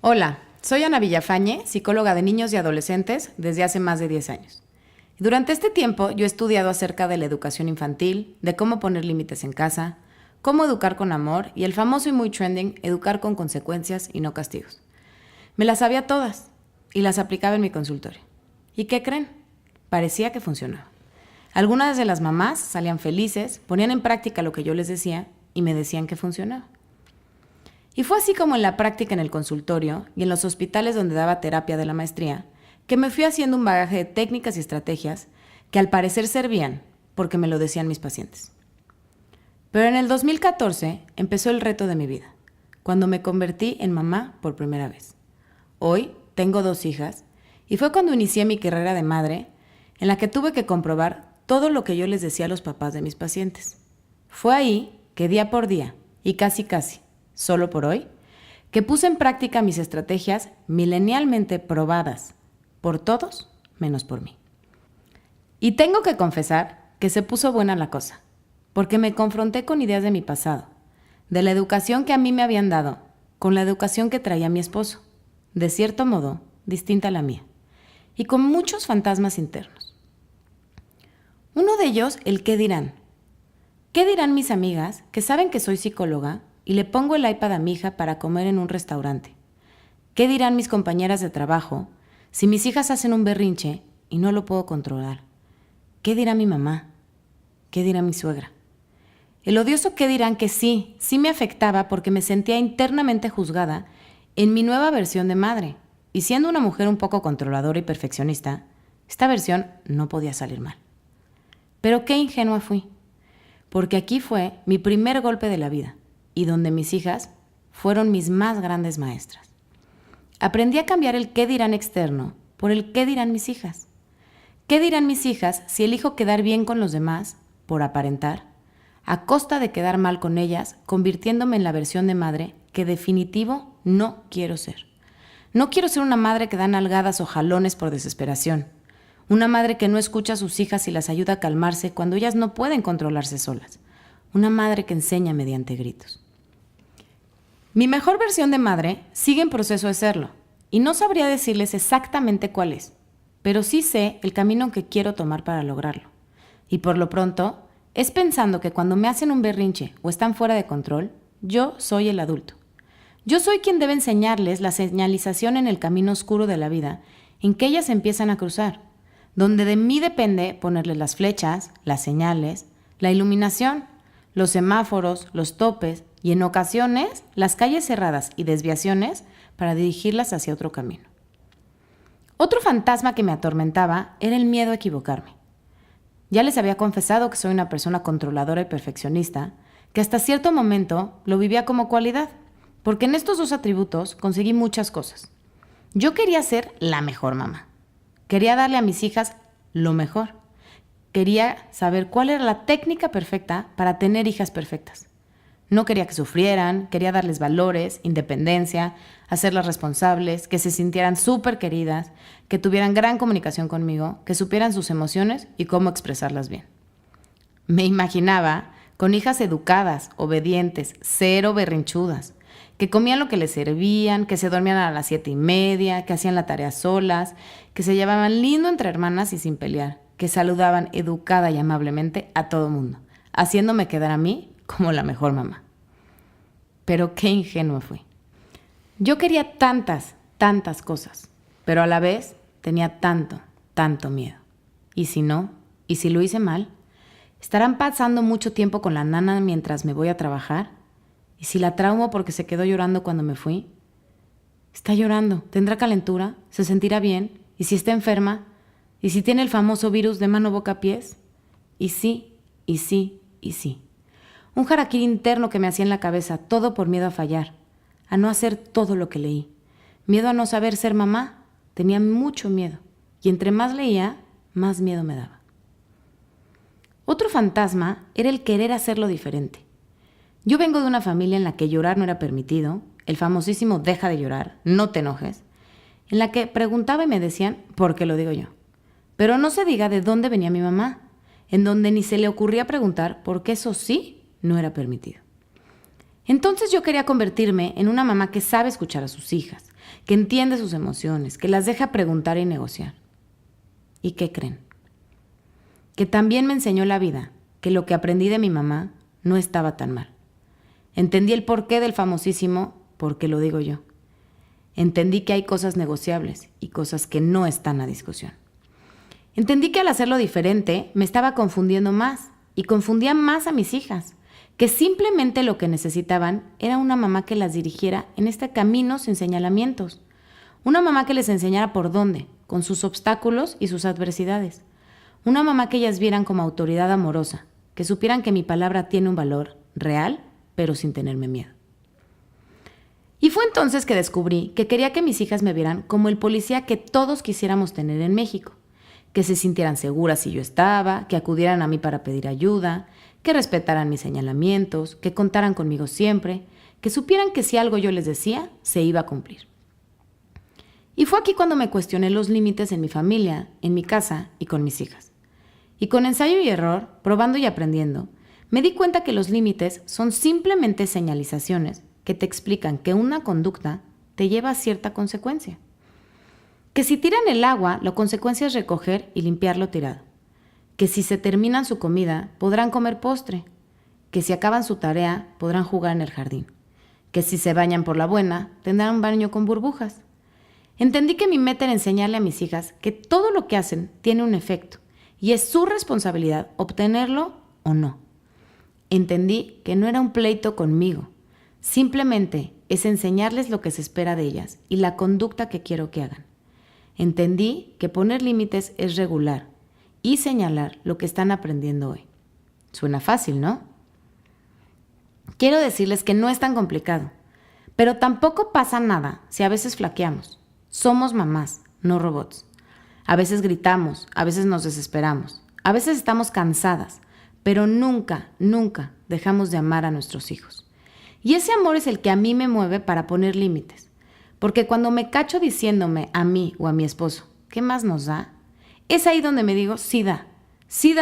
Hola, soy Ana Villafañe, psicóloga de niños y adolescentes desde hace más de 10 años. Durante este tiempo yo he estudiado acerca de la educación infantil, de cómo poner límites en casa, cómo educar con amor y el famoso y muy trending educar con consecuencias y no castigos. Me las sabía todas y las aplicaba en mi consultorio. ¿Y qué creen? Parecía que funcionaba. Algunas de las mamás salían felices, ponían en práctica lo que yo les decía y me decían que funcionaba. Y fue así como en la práctica en el consultorio y en los hospitales donde daba terapia de la maestría, que me fui haciendo un bagaje de técnicas y estrategias que al parecer servían porque me lo decían mis pacientes. Pero en el 2014 empezó el reto de mi vida, cuando me convertí en mamá por primera vez. Hoy tengo 2 hijas y fue cuando inicié mi carrera de madre en la que tuve que comprobar todo lo que yo les decía a los papás de mis pacientes. Fue ahí que día por día y casi, solo por hoy, que puse en práctica mis estrategias milenialmente probadas por todos menos por mí. Y tengo que confesar que se puso buena la cosa, porque me confronté con ideas de mi pasado, de la educación que a mí me habían dado, con la educación que traía mi esposo, de cierto modo distinta a la mía, y con muchos fantasmas internos. Uno de ellos, el qué dirán. ¿Qué dirán mis amigas que saben que soy psicóloga y le pongo el iPad a mi hija para comer en un restaurante? ¿Qué dirán mis compañeras de trabajo si mis hijas hacen un berrinche y no lo puedo controlar? ¿Qué dirá mi mamá? ¿Qué dirá mi suegra? El odioso qué dirán que sí me afectaba porque me sentía internamente juzgada en mi nueva versión de madre. Y siendo una mujer un poco controladora y perfeccionista, esta versión no podía salir mal. Pero qué ingenua fui, porque aquí fue mi primer golpe de la vida y donde mis hijas fueron mis más grandes maestras. Aprendí a cambiar el qué dirán externo por el qué dirán mis hijas. ¿Qué dirán mis hijas si elijo quedar bien con los demás, por aparentar, a costa de quedar mal con ellas, convirtiéndome en la versión de madre que definitivo no quiero ser? No quiero ser una madre que da nalgadas o jalones por desesperación. Una madre que no escucha a sus hijas y las ayuda a calmarse cuando ellas no pueden controlarse solas. Una madre que enseña mediante gritos. Mi mejor versión de madre sigue en proceso de serlo, y no sabría decirles exactamente cuál es, pero sí sé el camino que quiero tomar para lograrlo. Y por lo pronto, es pensando que cuando me hacen un berrinche o están fuera de control, yo soy el adulto. Yo soy quien debe enseñarles la señalización en el camino oscuro de la vida en que ellas empiezan a cruzar, donde de mí depende ponerles las flechas, las señales, la iluminación, los semáforos, los topes y en ocasiones las calles cerradas y desviaciones para dirigirlas hacia otro camino. Otro fantasma que me atormentaba era el miedo a equivocarme. Ya les había confesado que soy una persona controladora y perfeccionista, que hasta cierto momento lo vivía como cualidad, porque en estos 2 atributos conseguí muchas cosas. Yo quería ser la mejor mamá. Quería darle a mis hijas lo mejor. Quería saber cuál era la técnica perfecta para tener hijas perfectas. No quería que sufrieran, quería darles valores, independencia, hacerlas responsables, que se sintieran súper queridas, que tuvieran gran comunicación conmigo, que supieran sus emociones y cómo expresarlas bien. Me imaginaba con hijas educadas, obedientes, cero berrinchudas, que comían lo que les servían, que se dormían a las 7:30, que hacían la tarea solas, que se llevaban lindo entre hermanas y sin pelear, que saludaban educada y amablemente a todo mundo, haciéndome quedar a mí como la mejor mamá. Pero qué ingenua fui. Yo quería tantas cosas, pero a la vez tenía tanto miedo. ¿Y si no? ¿Y si lo hice mal? ¿Estarán pasando mucho tiempo con la nana mientras me voy a trabajar? ¿Y si la traumo porque se quedó llorando cuando me fui? Está llorando, ¿tendrá calentura? ¿Se sentirá bien? ¿Y si está enferma? ¿Y si tiene el famoso virus de mano, boca, pies? Y sí. Un harakiri interno que me hacía en la cabeza, todo por miedo a fallar, a no hacer todo lo que leí. Miedo a no saber ser mamá. Tenía mucho miedo. Y entre más leía, más miedo me daba. Otro fantasma era el querer hacerlo diferente. Yo vengo de una familia en la que llorar no era permitido, el famosísimo deja de llorar, no te enojes, en la que preguntaba y me decían, ¿por qué lo digo yo? Pero no se diga de dónde venía mi mamá, en donde ni se le ocurría preguntar por qué eso sí no era permitido. Entonces yo quería convertirme en una mamá que sabe escuchar a sus hijas, que entiende sus emociones, que las deja preguntar y negociar. ¿Y qué creen? Que también me enseñó la vida que lo que aprendí de mi mamá no estaba tan mal. Entendí el porqué del famosísimo "¿por qué lo digo yo?". Entendí que hay cosas negociables y cosas que no están a discusión. Entendí que al hacerlo diferente me estaba confundiendo más y confundía más a mis hijas, que simplemente lo que necesitaban era una mamá que las dirigiera en este camino sin señalamientos. Una mamá que les enseñara por dónde, con sus obstáculos y sus adversidades. Una mamá que ellas vieran como autoridad amorosa, que supieran que mi palabra tiene un valor real, pero sin tenerme miedo. Y fue entonces que descubrí que quería que mis hijas me vieran como el policía que todos quisiéramos tener en México, que se sintieran seguras si yo estaba, que acudieran a mí para pedir ayuda, que respetaran mis señalamientos, que contaran conmigo siempre, que supieran que si algo yo les decía, se iba a cumplir. Y fue aquí cuando me cuestioné los límites en mi familia, en mi casa y con mis hijas. Y con ensayo y error, probando y aprendiendo, me di cuenta que los límites son simplemente señalizaciones que te explican que una conducta te lleva a cierta consecuencia. Que si tiran el agua, la consecuencia es recoger y limpiar lo tirado. Que si se terminan su comida, podrán comer postre. Que si acaban su tarea, podrán jugar en el jardín. Que si se bañan por la buena, tendrán un baño con burbujas. Entendí que mi meta era enseñarle a mis hijas que todo lo que hacen tiene un efecto y es su responsabilidad obtenerlo o no. Entendí que no era un pleito conmigo, simplemente es enseñarles lo que se espera de ellas y la conducta que quiero que hagan. Entendí que poner límites es regular y señalar lo que están aprendiendo hoy. Suena fácil, ¿no? Quiero decirles que no es tan complicado, pero tampoco pasa nada si a veces flaqueamos. Somos mamás, no robots. A veces gritamos, a veces nos desesperamos, a veces estamos cansadas, pero nunca, nunca dejamos de amar a nuestros hijos. Y ese amor es el que a mí me mueve para poner límites, porque cuando me cacho diciéndome a mí o a mi esposo, ¿qué más nos da? Es ahí donde me digo, sí da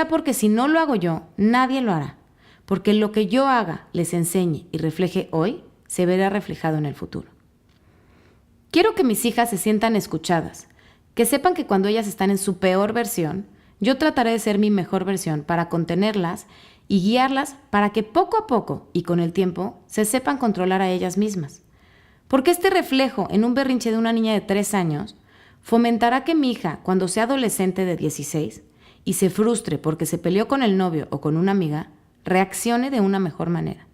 porque si no lo hago yo, nadie lo hará, porque lo que yo haga, les enseñe y refleje hoy, se verá reflejado en el futuro. Quiero que mis hijas se sientan escuchadas, que sepan que cuando ellas están en su peor versión, yo trataré de ser mi mejor versión para contenerlas y guiarlas para que poco a poco y con el tiempo se sepan controlar a ellas mismas. Porque este reflejo en un berrinche de una niña de 3 años fomentará que mi hija, cuando sea adolescente de 16 y se frustre porque se peleó con el novio o con una amiga, reaccione de una mejor manera.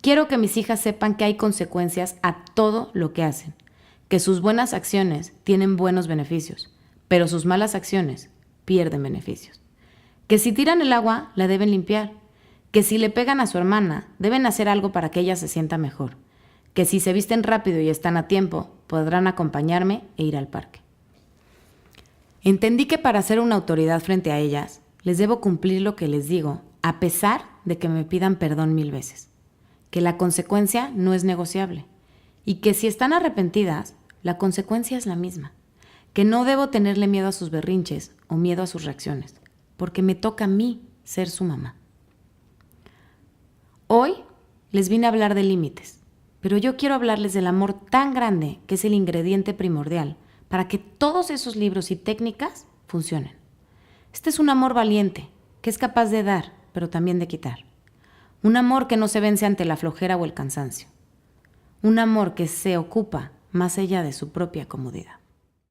Quiero que mis hijas sepan que hay consecuencias a todo lo que hacen, que sus buenas acciones tienen buenos beneficios, pero sus malas acciones pierden beneficios. Que si tiran el agua, la deben limpiar. Que si le pegan a su hermana, deben hacer algo para que ella se sienta mejor. Que si se visten rápido y están a tiempo, podrán acompañarme e ir al parque. Entendí que para ser una autoridad frente a ellas, les debo cumplir lo que les digo, a pesar de que me pidan perdón 1000 veces. Que la consecuencia no es negociable. Y que si están arrepentidas, la consecuencia es la misma. Que no debo tenerle miedo a sus berrinches o miedo a sus reacciones, porque me toca a mí ser su mamá. Hoy les vine a hablar de límites, pero yo quiero hablarles del amor tan grande que es el ingrediente primordial para que todos esos libros y técnicas funcionen. Este es un amor valiente, que es capaz de dar, pero también de quitar. Un amor que no se vence ante la flojera o el cansancio. Un amor que se ocupa más allá de su propia comodidad.